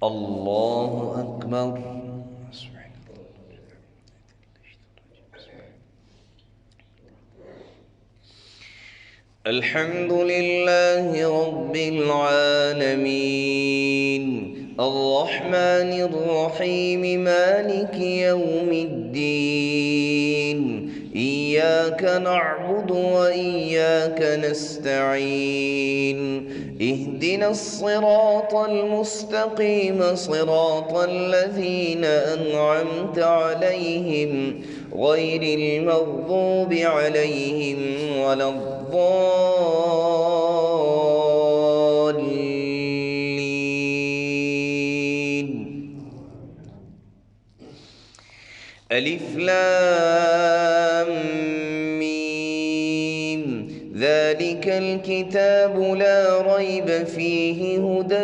الله أكبر. الحمد لله رب العالمين الرحمن الرحيم مالك يوم الدين إياك نعبد وإياك نستعين اهدنا الصراط المستقيم صراط الذين أنعمت عليهم غير المغضوب عليهم ولا الضالين. ألف لام ميم ذلك الكتاب لا ريب فيه هدى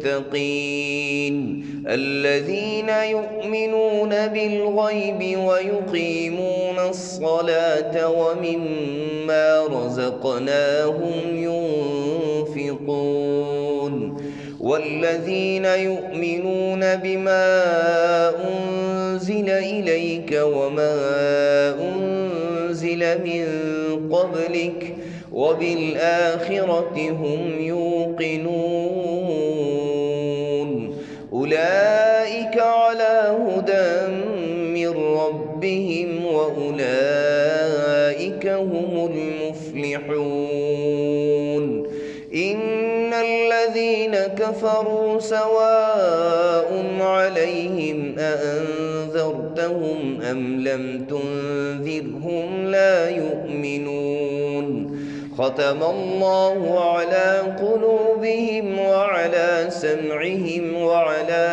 للمتقين الذين يؤمنون بالغيب ويقيمون الصلاة ومما رزقناهم ينفقون والذين يؤمنون بما أنزل إليك وما أنزل من قبلك وبالآخرة هم يوقنون أولئك على هدى من ربهم وأولئك هم المفلحون. إن الذين كفروا سواء عليهم أأنذرتهم أم لم تنذرهم لا يؤمنون. ختم الله على قلوبهم وعلى سمعهم وعلى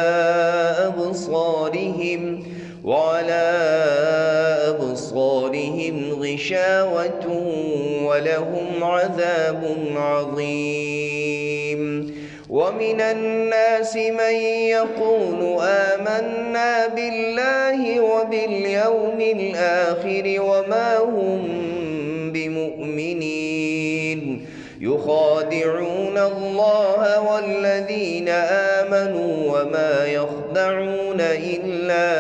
أبصارهم غشاوة ولهم عذاب عظيم. ومن الناس من يقول آمنا بالله وباليوم الآخر وما هم بمؤمنين يخادعون الله والذين آمنوا وما يخدعون إلا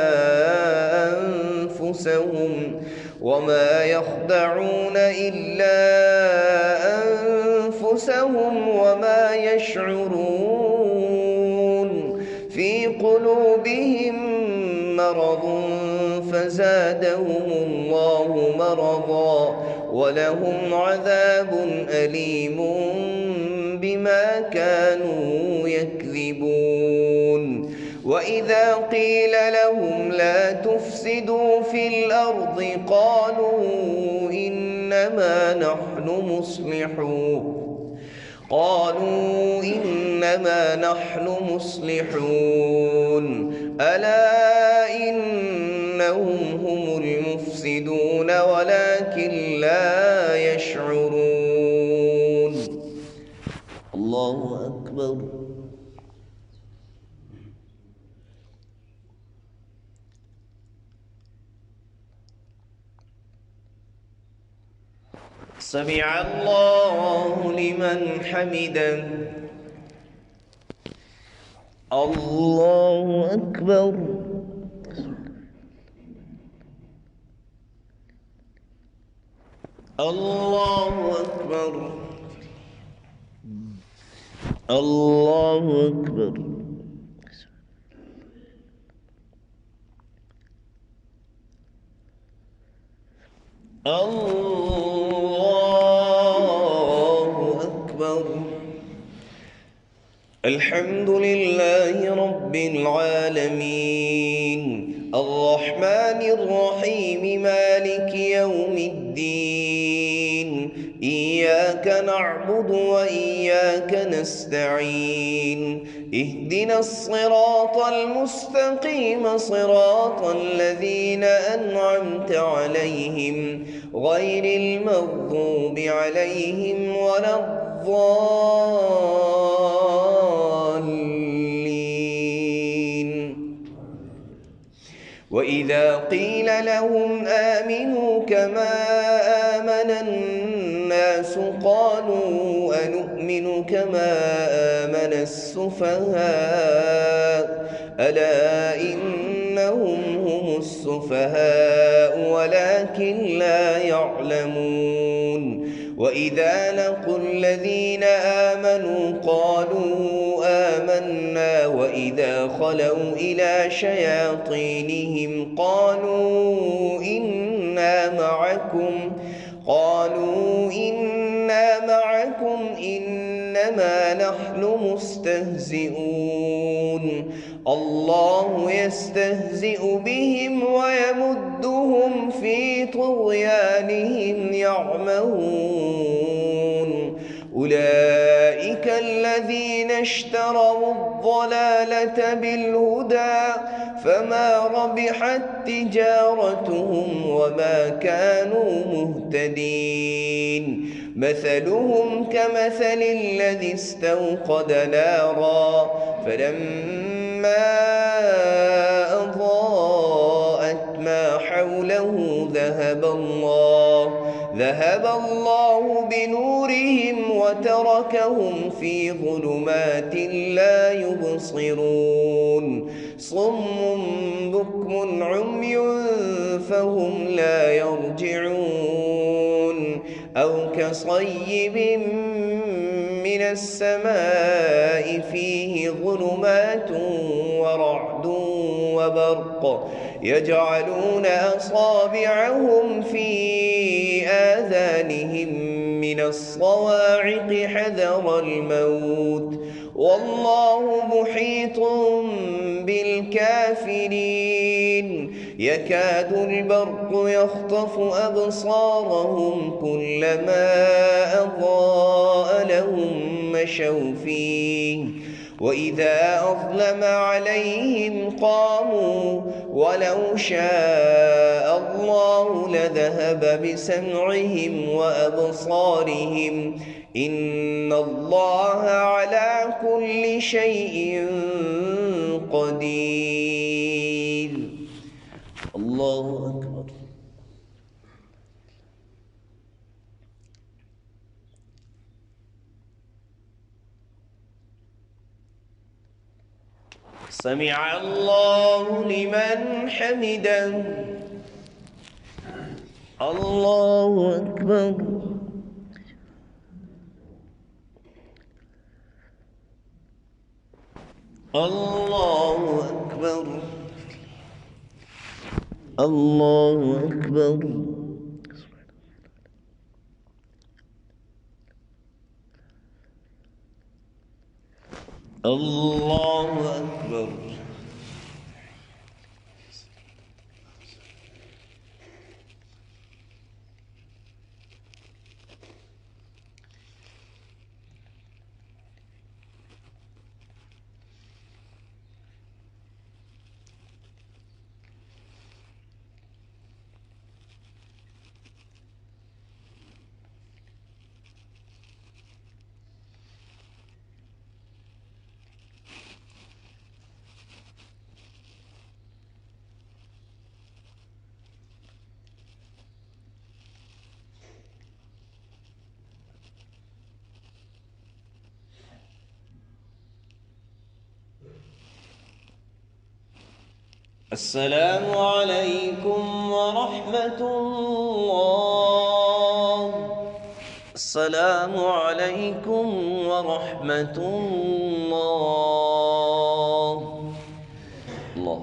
أنفسهم وما يشعرون. في قلوبهم مرض فزادهم الله مرضا ولهم عذاب أليم بما كانوا يكذبون. وإذا قيل لهم لا تفسدوا في الأرض قالوا إنما نحن مصلحون ألا إنهم هم المفسدون ولكن لا يشعرون. الله أكبر. سمع الله لمن حمده. الله أكبر. الله أكبر. الله أكبر. الله أكبر. الحمد لله رب العالمين الرحمن الرحيم مالك يوم الدين إياك نعبد وإياك نستعين اهدنا الصراط المستقيم صراط الذين أنعمت عليهم غير المغضوب عليهم ولا الضالين. وإذا قيل لهم آمنوا كما آمن الناس قالوا أنؤمن نؤمن كما آمن السفهاء ألا إنهم هم السفهاء ولكن لا يعلمون وإذا لقوا الذين آمنوا قالوا آمنا وإذا خلوا إلى شياطينهم قالوا إنا معكم إنما نحن مستهزئون الله يستهزئ بهم ويمدهم في طغيانهم يعمهون أولئك الذين اشتروا الضلالة بالهدى فما ربحت تجارتهم وما كانوا مهتدين مثلهم كمثل الذي استوقد نارا فلما أضاءت ما حوله ذهب الله بنورهم وتركهم في ظلمات لا يبصرون صم بكم عمي فهم لا يرجعون أو كصيب من السماء فيه ظلمات ورعد وبرق يجعلون أصابعهم في آذانهم من الصواعق حذر الموت والله محيط بالكافرين يكاد البرق يخطف أبصارهم كلما أضاء لهم مشوا فيه وإذا أظلم عليهم قاموا ولو شاء الله لذهب بسمعهم وأبصارهم إن الله على كل شيء قدير. الله أكبر. سمع الله لمن حمده. الله أكبر. الله أكبر. الله أكبر. الله أكبر. السلام عليكم ورحمة الله. السلام عليكم ورحمة الله. الله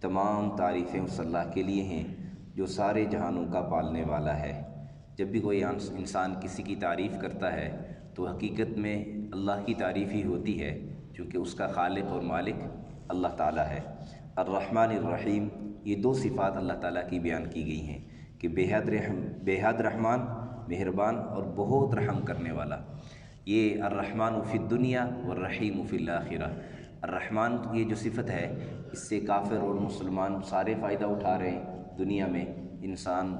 تمام تعریفیں اس اللہ کے لیے ہیں جو سارے جہانوں کا پالنے والا ہے۔ جب بھی کوئی انسان کسی کی تعریف کرتا ہے تو حقیقت میں اللہ کی تعریف ہی ہوتی ہے، چونکہ اس کا خالق اور مالک اللہ تعالیٰ ہے۔ الرحمن الرحیم، یہ دو صفات اللہ تعالیٰ کی بیان کی گئی ہیں کہ بے حد رحمان، مہربان اور بہت رحم کرنے والا۔ یہ الرحمن فی الدنیا والرحیم فی الآخرہ۔ الرحمن یہ جو صفت ہے، اس سے کافر اور مسلمان سارے فائدہ اٹھا رہے ہیں۔ دنیا میں انسان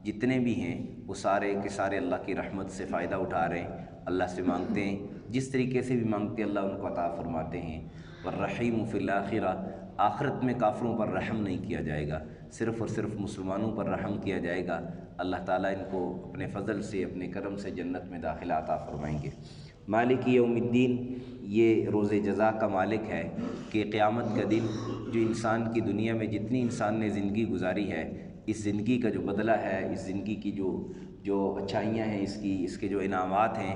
جتنے بھی ہیں وہ سارے کے سارے اللہ کی رحمت سے فائدہ اٹھا رہے ہیں، اللہ سے مانگتے ہیں، جس طریقے سے بھی مانگتے ہیں اللہ ان کو عطا فرماتے ہیں۔ والرحیم فی الآخرہ، آخرت میں کافروں پر رحم نہیں کیا جائے گا، صرف اور صرف مسلمانوں پر رحم کیا جائے گا۔ اللہ تعالیٰ ان کو اپنے فضل سے، اپنے کرم سے جنت میں داخلہ عطا فرمائیں گے۔ مالک یوم الدین، یہ روز جزا کا مالک ہے کہ قیامت کا دن جو انسان کی دنیا میں جتنی انسان نے زندگی گزاری ہے، اس زندگی کا جو بدلہ ہے، اس زندگی کی جو اچھائیاں ہیں، اس کے جو انعامات ہیں،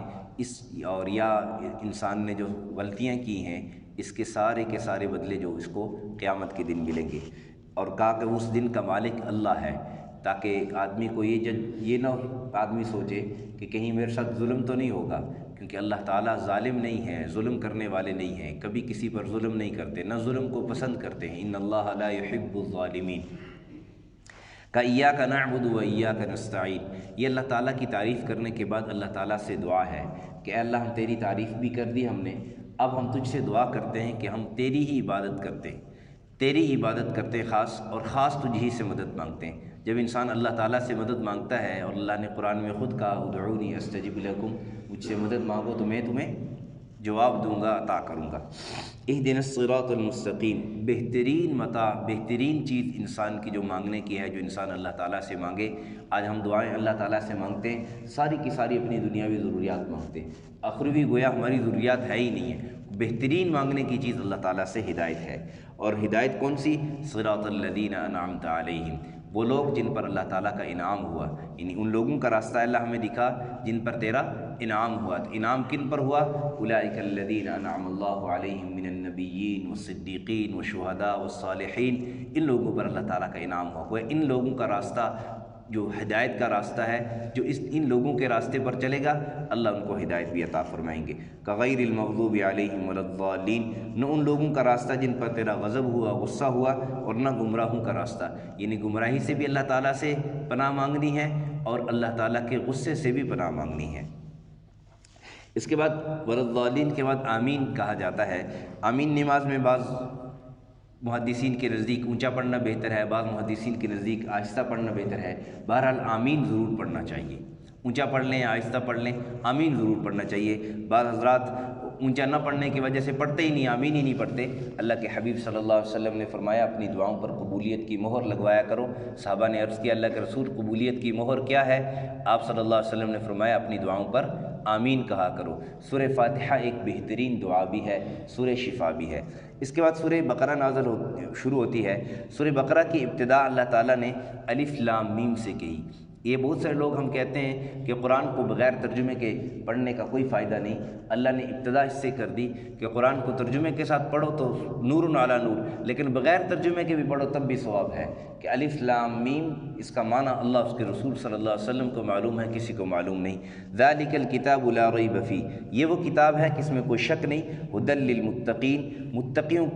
اور یا انسان نے جو غلطیاں کی ہیں، اس کے سارے بدلے جو اس کو قیامت کے دن ملیں گے۔ اور کہا کہ اس دن کا مالک اللہ ہے، تاکہ آدمی کو یہ نہ آدمی سوچے کہ کہیں میرے ساتھ ظلم تو نہیں ہوگا، کیونکہ اللہ تعالیٰ ظالم نہیں ہے، ظلم کرنے والے نہیں ہیں، کبھی کسی پر ظلم نہیں کرتے، نہ ظلم کو پسند کرتے ہیں۔ ان اللہ لا يحب الظالمین۔ کہ ایاک نعبد و ایاک نستعین، یہ اللہ تعالیٰ کی تعریف کرنے کے بعد اللہ تعالیٰ سے دعا ہے کہ اے اللہ، ہم تیری تعریف بھی کر دی ہم نے، اب ہم تجھ سے دعا کرتے ہیں کہ ہم تیری ہی عبادت کرتے ہیں، تیری ہی عبادت کرتے ہیں، خاص تجھ ہی سے مدد مانگتے ہیں۔ جب انسان اللہ تعالیٰ سے مدد مانگتا ہے، اور اللہ نے قرآن میں خود کہا ادعونی استجب لکم، مجھ سے مدد مانگو تو میں تمہیں جواب دوں گا، عطا کروں گا۔ اہدنا الصراط المستقیم، بہترین متاع، بہترین چیز انسان کی جو مانگنے کی ہے، جو انسان اللہ تعالیٰ سے مانگے۔ آج ہم دعائیں اللہ تعالیٰ سے مانگتے ہیں، ساری کی ساری اپنی دنیاوی ضروریات مانگتے ہیں، آخروی گویا ہماری ضروریات ہے ہی نہیں ہے۔ بہترین مانگنے کی چیز اللہ تعالیٰ سے ہدایت ہے، اور ہدایت کون سی؟ صراط الذین انعمت علیہم، وہ لوگ جن پر اللہ تعالیٰ کا انعام ہوا، یعنی ان لوگوں کا راستہ اللہ ہمیں دکھا جن پر تیرا انعام ہوا۔ تو انعام کن پر ہوا؟ اولئک الذین انعم اللہ علیہم من النبیین والصدیقین والشہداء والصالحین، ان لوگوں پر اللہ تعالیٰ کا انعام ہوا۔ ان لوگوں کا راستہ جو ہدایت کا راستہ ہے، جو ان لوگوں کے راستے پر چلے گا، اللہ ان کو ہدایت بھی عطا فرمائیں گے۔ کغیر المغضوب علیہم ولا الضالین، نہ ان لوگوں کا راستہ جن پر تیرا غضب ہوا، غصہ ہوا، اور نہ گمراہوں کا راستہ، یعنی گمراہی سے بھی اللہ تعالیٰ سے پناہ مانگنی ہے، اور اللہ تعالیٰ کے غصے سے بھی پناہ مانگنی ہے۔ اس کے بعد ولا الضالین کے بعد آمین کہا جاتا ہے۔ آمین نماز میں بعض محدثین کے نزدیک اونچا پڑھنا بہتر ہے، بعض محدثین کے نزدیک آہستہ پڑھنا بہتر ہے۔ بہرحال آمین ضرور پڑھنا چاہیے، اونچا پڑھ لیں یا آہستہ پڑھ لیں، آمین ضرور پڑھنا چاہیے۔ بعض حضرات اونچا نہ پڑھنے کی وجہ سے پڑھتے ہی نہیں، آمین ہی نہیں پڑھتے۔ اللہ کے حبیب صلی اللہ علیہ وسلم نے فرمایا اپنی دعاؤں پر قبولیت کی مہر لگوایا کرو۔ صحابہ نے عرض کیا اللہ کے رسول قبولیت کی مہر کیا ہے؟ آپ صلی اللہ علیہ وسلم نے فرمایا اپنی دعاؤں پر آمین کہا کرو۔ سورہ فاتحہ ایک بہترین دعا بھی ہے، سورہ شفا بھی ہے۔ اس کے بعد سورہ بقرہ شروع ہوتی ہے۔ سورہ بقرہ کی ابتدا اللہ تعالیٰ نے الف لام میم سے کی۔ یہ بہت سارے لوگ ہم کہتے ہیں کہ قرآن کو بغیر ترجمے کے پڑھنے کا کوئی فائدہ نہیں۔ اللہ نے ابتدا اس سے کر دی کہ قرآن کو ترجمے کے ساتھ پڑھو تو نور علی نور، لیکن بغیر ترجمے کے بھی پڑھو تب بھی ثواب ہے۔ کہ الف لام میم، اس کا معنی اللہ اس کے رسول صلی اللہ علیہ وسلم کو معلوم ہے، کسی کو معلوم نہیں۔ ذالک الکتاب لا ریب فیہ، یہ وہ کتاب ہے کہ اس میں کوئی شک نہیں۔ ھدی للمتقین، متقیوں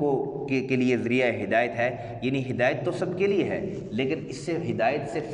کے لیے ذریعہ ہدایت ہے، یعنی ہدایت تو سب کے لیے ہے، لیکن اس سے ہدایت سے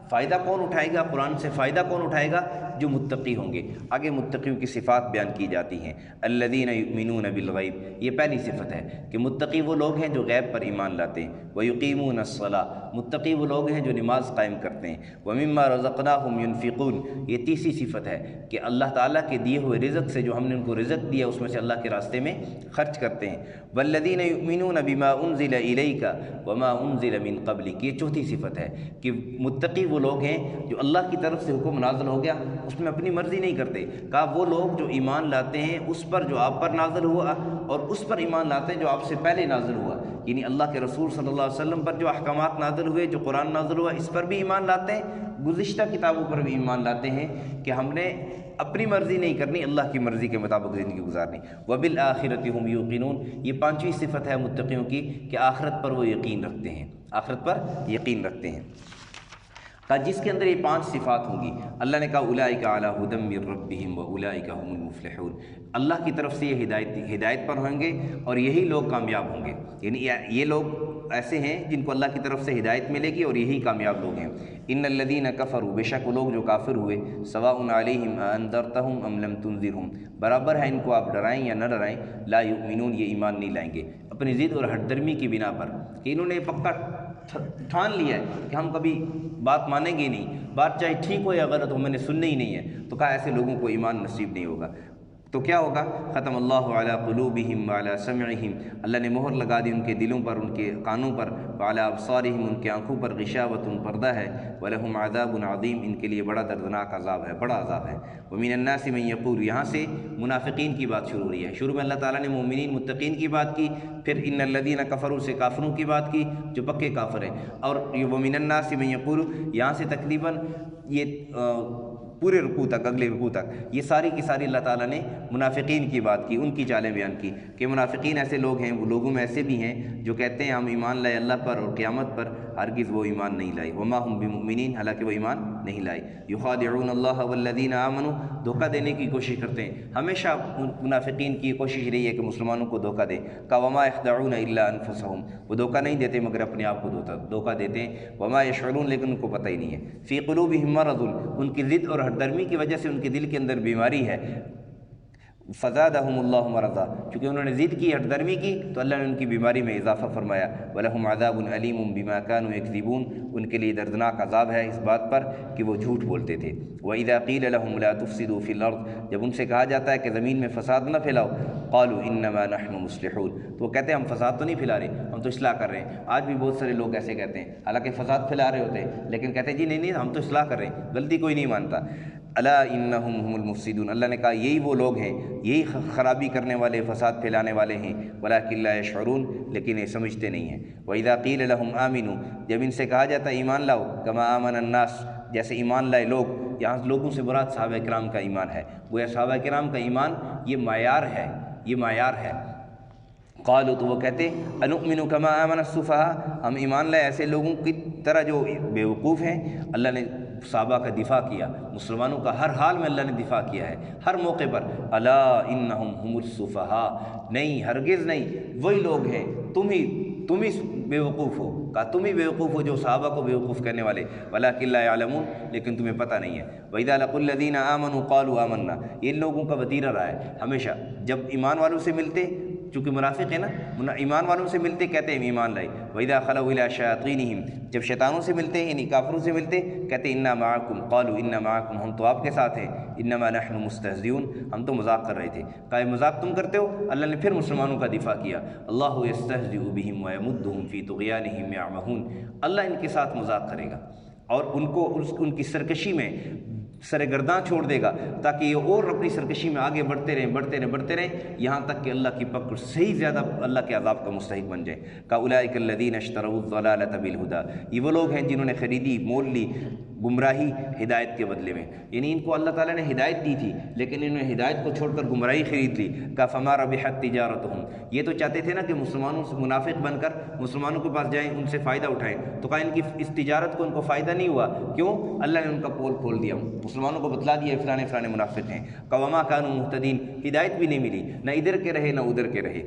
فائدہ کون اٹھائے گا؟ قرآن سے فائدہ کون اٹھائے گا؟ جو متقی ہوں گے۔ آگے متقیوں کی صفات بیان کی جاتی ہیں۔ الذین یؤمنون بالغیب، یہ پہلی صفت ہے کہ متقی وہ لوگ ہیں جو غیب پر ایمان لاتے ہیں۔ ویقیمون الصلاۃ، متقی وہ لوگ ہیں جو نماز قائم کرتے ہیں۔ ومما رزقناہم ینفقون، یہ تیسری صفت ہے کہ اللہ تعالیٰ کے دیے ہوئے رزق سے، جو ہم نے ان کو رزق دیا، اس میں سے اللہ کے راستے میں خرچ کرتے ہیں۔ والذین یؤمنون بما انزل الیک وما انزل من قبلک، یہ چوتھی صفت ہے کہ متقی وہ لوگ ہیں جو اللہ کی طرف سے حکم نازل ہو گیا اس میں اپنی مرضی نہیں کرتے۔ کہا وہ لوگ جو ایمان لاتے ہیں اس پر جو آپ پر نازل ہوا، اور اس پر ایمان لاتے ہیں جو آپ سے پہلے نازل ہوا، یعنی اللہ کے رسول صلی اللہ علیہ وسلم پر جو احکامات نازل ہوئے، جو قرآن نازل ہوا، اس پر بھی ایمان لاتے ہیں، گزشتہ کتابوں پر بھی ایمان لاتے ہیں کہ ہم نے اپنی مرضی نہیں کرنی، اللہ کی مرضی کے مطابق زندگی گزارنی۔ وبالآخرۃ ہم یوقنون، یہ پانچویں صفت ہے متقیوں کی کہ آخرت پر وہ یقین رکھتے ہیں، آخرت پر یقین رکھتے ہیں۔ جس کے اندر یہ 5 صفات ہوں گی، اللہ نے کہا اولئک علی ھدی من ربہم واولئک ھم المفلحون، اللہ کی طرف سے یہ ہدایت پر ہوں گے اور یہی لوگ کامیاب ہوں گے، یعنی یہ لوگ ایسے ہیں جن کو اللہ کی طرف سے ہدایت ملے گی اور یہی کامیاب لوگ ہیں۔ ان الذین کفروا، بے شک وہ لوگ جو کافر ہوئے، سواء علیہم انذرتہم ام لم تنذرہم، برابر ہے ان کو آپ ڈرائیں یا نہ ڈرائیں، لا یؤمنون، یہ ایمان نہیں لائیں گے، اپنی ضد اور ہٹ درمی کی بنا پر کہ انہوں نے پکا ٹھان لیا ہے کہ ہم کبھی بات مانیں گے نہیں، بات چاہے ٹھیک ہو یا غلط ہو، میں نے سننا ہی نہیں ہے، تو کہا ایسے لوگوں کو ایمان نصیب نہیں ہوگا۔ تو کیا ہوگا؟ ختم اللہ علی قلوبہم وعلی سمعہم، اللہ نے مہر لگا دی ان کے دلوں پر، ان کے کانوں پر، وعلی ابصارہم، ان کی آنکھوں پر، غشاوۃ، پردہ ہے، ولہم عذاب عظیم، ان کے لیے بڑا دردناک عذاب ہے، بڑا عذاب ہے۔ ومن الناس من یقول، یہاں سے منافقین کی بات شروع ہو رہی ہے۔ شروع میں اللہ تعالیٰ نے مومنین متقین کی بات کی، پھر ان الذین کفروا سے کافروں کی بات کی جو پکے کافر ہیں، اور یہ ومن الناس من یقول، یہاں سے تقریباً یہ پورے رکوع تک، اگلے رکوع تک، یہ ساری کی ساری اللہ تعالیٰ نے منافقین کی بات کی، ان کی چالیں بیان کی کہ منافقین ایسے لوگ ہیں، وہ لوگوں میں ایسے بھی ہیں جو کہتے ہیں ہم ایمان لائے اللہ پر اور قیامت پر، ہرگز وہ ایمان نہیں لائے، وما ہم بمؤمنین، حالانکہ وہ ایمان نہیں لائے، یخادعون اللہ والذین آمنوا، دھوکہ دینے کی کوشش کرتے ہیں، ہمیشہ منافقین کی کوشش رہی ہے کہ مسلمانوں کو دھوکہ دیں، کہ وما یخدعون الا انفسہم، وہ دھوکہ نہیں دیتے مگر اپنے آپ کو دھوکہ دیتے ہیں، وما یشعرون، لیکن ان کو پتہ ہی نہیں ہے، فی قلوبہم مرض، ان کی ضد اور درمی کی وجہ سے ان کے دل کے اندر بیماری ہے، فزادہم اللہ مرضا، چونکہ انہوں نے ضد کی، ہٹ درمی کی، تو اللہ نے ان کی بیماری میں اضافہ فرمایا، ولہم عذاب علیم بما کانوا یکذبون، ان کے لیے دردناک عذاب ہے اس بات پر کہ وہ جھوٹ بولتے تھے۔ وَإِذَا قِيلَ لَهُمْ لَا تُفْسِدُوا فِي الْأَرْضِ، جب ان سے کہا جاتا ہے کہ زمین میں فساد نہ پھیلاؤ، قالوا انما نحن مصلحون، تو وہ کہتے ہیں ہم فساد تو نہیں پھیلا رہے، ہم تو اصلاح کر رہے ہیں۔ آج بھی بہت سارے لوگ ایسے کہتے ہیں، حالانکہ فساد پھیلا رہے ہوتے ہیں، لیکن کہتے ہیں جی نہیں ہم تو اصلاح کر رہے ہیں، غلطی کوئی نہیں مانتا۔ الا انہم هم المفسدون، اللہ نے کہا یہی وہ لوگ ہیں، یہی خرابی کرنے والے، فساد پھیلانے والے ہیں، ولکن لا یشعرون، لیکن یہ سمجھتے نہیں ہیں۔ وَإِذَا قِيلَ لَهُمْ آمِنُوا، جب ان سے کہا جاتا ہے ایمان لاؤ، كَمَا آمَنَ النَّاسُ، جیسے ایمان لائے لوگ، یہاں لوگوں سے مراد صحابہ کرام کا ایمان ہے، وہ صحابہ کرام کا ایمان یہ معیار ہے، یہ معیار ہے۔ قالوا، تو وہ کہتے انؤمن کما آمن السفہاء، ہم ایمان لائے ایسے لوگوں کی طرح جو بیوقوف ہیں۔ اللہ نے صحابہ کا دفاع کیا، مسلمانوں کا ہر حال میں اللہ نے دفاع کیا ہے، ہر موقع پر۔ الا انہم هم السفہاء، نہیں ہرگز نہیں، وہی لوگ ہیں، تم ہی بیوقوف ہو، کہا تم ہی بیوقوف ہو جو صحابہ کو بیوقوف کرنے والے، ولکن لا یعلمون، لیکن تمہیں پتہ نہیں ہے۔ وَإِذَا لَقُوا الَّذِينَ آمَنُوا قَالُوا آمَنَّا، یہ لوگوں کا وتیرہ رہا ہے ہمیشہ، جب ایمان والوں سے ملتے، چونکہ منافق ہے نا، ایمان والوں سے ملتے کہتے ہیں ایمان لائے، وَإِذَا خَلَوْا إِلَىٰ شَيَاطِينِهِمْ، جب شیطانوں سے ملتے یعنی کافروں سے ملتے کہتے ہیں اِنَّا مَعَكُمْ، قَالُوا إِنَّا مَعَكُمْ، ہم تو آپ کے ساتھ ہیں، إِنَّمَا نَحْنُ مُسْتَهْزِئُونَ، ہم تو مذاق کر رہے تھے، کہا مذاق تم کرتے ہو؟ اللہ نے پھر مسلمانوں کا دفاع کیا، اللہ يَسْتَهْزِئُ بِهِمْ وَيَمُدُّهُمْ فِي طُغْيَانِهِمْ يَعْمَهُونَ، اللہ ان کے ساتھ مذاق کرے گا اور ان کو ان کی سرکشی میں سرگرداں چھوڑ دے گا، تاکہ یہ اور اپنی سرکشی میں آگے بڑھتے رہیں یہاں تک کہ اللہ کی پکڑ صحیح زیادہ اللہ کے عذاب کا مستحق بن جائے۔ کہ الذین اشتروا الضلالۃ بالہدی، یہ وہ لوگ ہیں جنہوں نے خریدی، مول لی گمراہی ہدایت کے بدلے میں، یعنی ان کو اللہ تعالیٰ نے ہدایت دی تھی لیکن انہوں نے ہدایت کو چھوڑ کر گمراہی خرید لی۔ کہ فما ربحت تجارتہم، یہ تو چاہتے تھے نا کہ مسلمانوں سے منافق بن کر مسلمانوں کے پاس جائیں، ان سے فائدہ اٹھائیں، تو کہا ان کی اس تجارت کو ان کو فائدہ نہیں ہوا، کیوں؟ اللہ نے ان کا پول کھول دیا، مسلمانوں کو بتلا دیا فلانے منافق ہیں۔ وما كانوا مهتدین، ہدایت بھی نہیں ملی، نہ ادھر کے رہے نہ ادھر کے رہے۔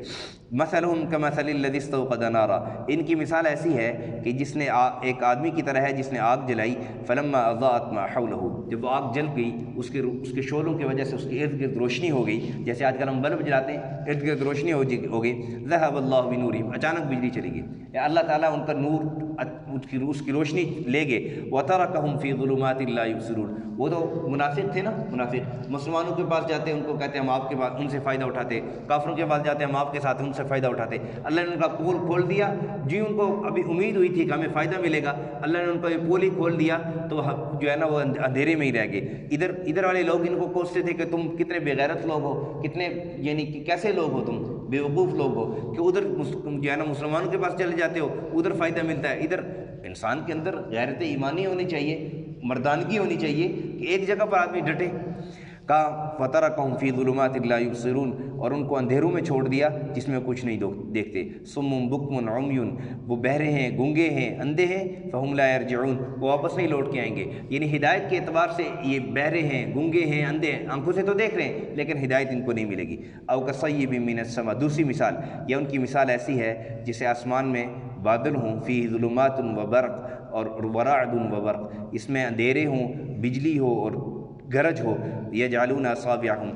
مثلهم كمثل الذي استوقد نارا، ان کی مثال ایسی ہے کہ جس نے ایک آدمی کی طرح ہے جس نے آگ جلائی، فلما اضاءت ما حوله، جب وہ آگ جل گئی اس کے شعلوں کی وجہ سے اس کے ارد گرد روشنی ہو گئی، جیسے آج کل ہم بلب جلاتے ہیں ارد گرد روشنی ہو گئی، ذهب الله بنورهم، اچانک بجلی چلی گئی، یا اللہ تعالیٰ ان کا نور اس کی روشنی لے گئے، وترکهم فی ظلمات لا یبصرون، وہ تو منافق تھے نا، منافق مسلمانوں کے پاس جاتے ہیں ان کو کہتے ہیں ہم آپ کے پاس ان سے فائدہ اٹھاتے، کافروں کے پاس جاتے ہیں ہم آپ کے ساتھ ان سے فائدہ اٹھاتے، اللہ نے ان کا پول کھول دیا، جی ان کو ابھی امید ہوئی تھی کہ ہمیں فائدہ ملے گا، اللہ نے ان کا یہ پول ہی کھول دیا تو جو ہے نا وہ اندھیرے میں ہی رہ گئے۔ ادھر والے لوگ ان کو کوستے تھے کہ تم کتنے بے غیرت لوگ ہو، کتنے یعنی کہ کیسے لوگ ہو تم، بیوقوف لوگ ہو کہ ادھر جو ہے نا مسلمانوں کے پاس چلے جاتے ہو، ادھر فائدہ ملتا ہے، ادھر انسان کے اندر غیرت ایمانی ہونی چاہیے، مردانگی ہونی چاہیے کہ ایک جگہ پر آدمی ڈٹے۔ کہا فَتَرَكَهُمْ فِي ظُلُمَاتٍ لَا يُبْصِرُونَ، اور ان کو اندھیروں میں چھوڑ دیا جس میں کچھ نہیں دیکھتے۔ صُمٌّ بُكْمٌ عُمْيٌ، وہ بہرے ہیں، گونگے ہیں، اندھے ہیں۔ فَهُمْ لَا يَرْجِعُونَ، وہ واپس نہیں لوٹ کے آئیں گے۔ یعنی ہدایت کے اعتبار سے یہ بہرے ہیں، گونگے ہیں، اندھے ہیں، آنکھوں سے تو دیکھ رہے ہیں لیکن ہدایت ان کو نہیں ملے گی۔ أَوْ كَصَيِّبٍ مِّنَ السَّمَاءِ، دوسری مثال، یا ان کی مثال ایسی ہے جسے آسمان میں بادل ہوں، فِيهِ ظُلُمَاتٌ وَبَرْقٌ، اور وَرَعْدٌ وَبَرْقٌ، اس میں اندھیرے ہوں، بجلی ہو اور گرج ہو۔ يَجْعَلُونَ أَصَابِعَهُمْ،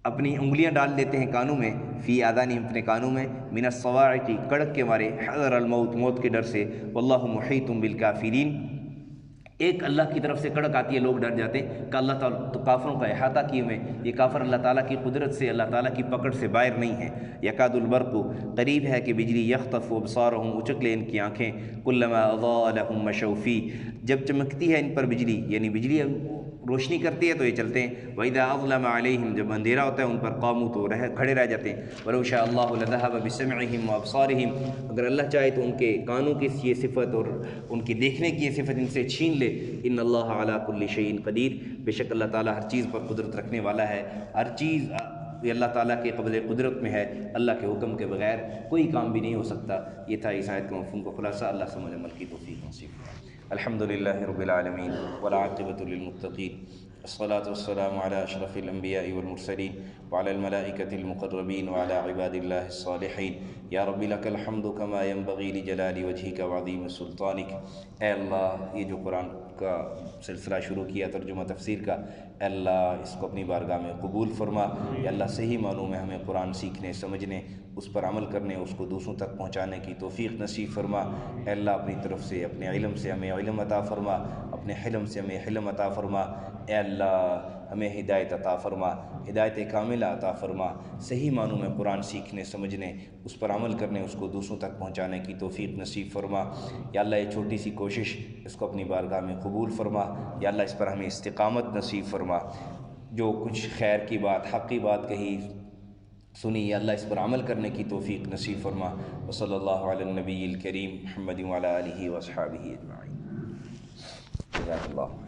اپنی انگلیاں ڈال لیتے ہیں کانوں میں، فی آذانہم، اپنے کانوں میں، من الصواعق، کڑک کے مارے، حذر الموت، موت کے ڈر سے۔ واللہ محیط بالکافرین، ایک اللہ کی طرف سے کڑک آتی ہے، لوگ ڈر جاتے ہیں کہ اللہ تعالیٰ تو کافروں کا احاطہ کیے ہوئے، یہ کافر اللہ تعالیٰ کی قدرت سے، اللہ تعالیٰ کی پکڑ سے باہر نہیں ہے۔ یکاد البرق، قریب ہے کہ بجلی، یخطف ابصارہم، اچک لے ان کی آنکھیں، کلما اضاء لہم مشوا فیہ، جب چمکتی ہے ان پر بجلی، یعنی بجلی روشنی کرتی ہے تو یہ چلتے ہیں۔ وَإِذَا أَظْلَمَ عَلَيْهِمْ، جب اندھیرا ہوتا ہے ان پر، قاموا، تو کھڑے رہ جاتے ہیں۔ وَلَوْ شَاءَ اللَّهُ لَذَهَبَ بِسَمْعِهِمْ وَأَبْصَارِهِمْ، اگر اللہ چاہے تو ان کے کانوں کی یہ صفت اور ان کی دیکھنے کی یہ صفت ان سے چھین لے۔ ان اللہ علی کل شیء قدیر، بے شک اللہ تعالیٰ ہر چیز پر قدرت رکھنے والا ہے، ہر چیز اللہ تعالیٰ کے قبض قدرت میں ہے، اللہ کے حکم کے بغیر کوئی کام بھی نہیں ہو سکتا۔ یہ تھا اس آیت کے مفہوم کا خلاصہ۔ اللہ سمجھ عمل کی توفیق نصیب فرمائے۔ الحمدللہ رب العالمین والعاقبۃ للمتقین، الصلاۃ والسلام علی اشرف الانبیاء والمرسلین وعلی الملائکۃ المقربین وعلی عباد اللہ الصالحین۔ یا رب لک الحمد کما ینبغی لجلال وجہک وعظیم سلطانک۔ اے اللہ، یہ جو قرآن کا سلسلہ شروع کیا ترجمہ تفسیر کا، اے اللہ اس کو اپنی بارگاہ میں قبول فرما۔ اے اللہ صحیح معنوں میں ہمیں قرآن سیکھنے، سمجھنے، اس پر عمل کرنے، اس کو دوسروں تک پہنچانے کی توفیق نصیب فرما۔ اے اللہ اپنی طرف سے اپنے علم سے ہمیں علم عطا فرما، اپنے حلم سے ہمیں حلم عطا فرما۔ اے اللہ ہمیں ہدایت عطا فرما، ہدایت کاملہ عطا فرما، صحیح معنوں میں قرآن سیکھنے، سمجھنے، اس پر عمل کرنے، اس کو دوسروں تک پہنچانے کی توفیق نصیب فرما۔ یا اللہ یہ چھوٹی سی کوشش، اس کو اپنی بارگاہ میں قبول فرما۔ یا اللہ اس پر ہمیں استقامت نصیب فرما۔ جو کچھ خیر کی بات، حق کی بات کہی سنی، یا اللہ اس پر عمل کرنے کی توفیق نصیب فرما۔ وصلی اللہ علی النبی الکریم محمد وعلی آلہ واصحابہ اجمعین۔ جزاک اللہ۔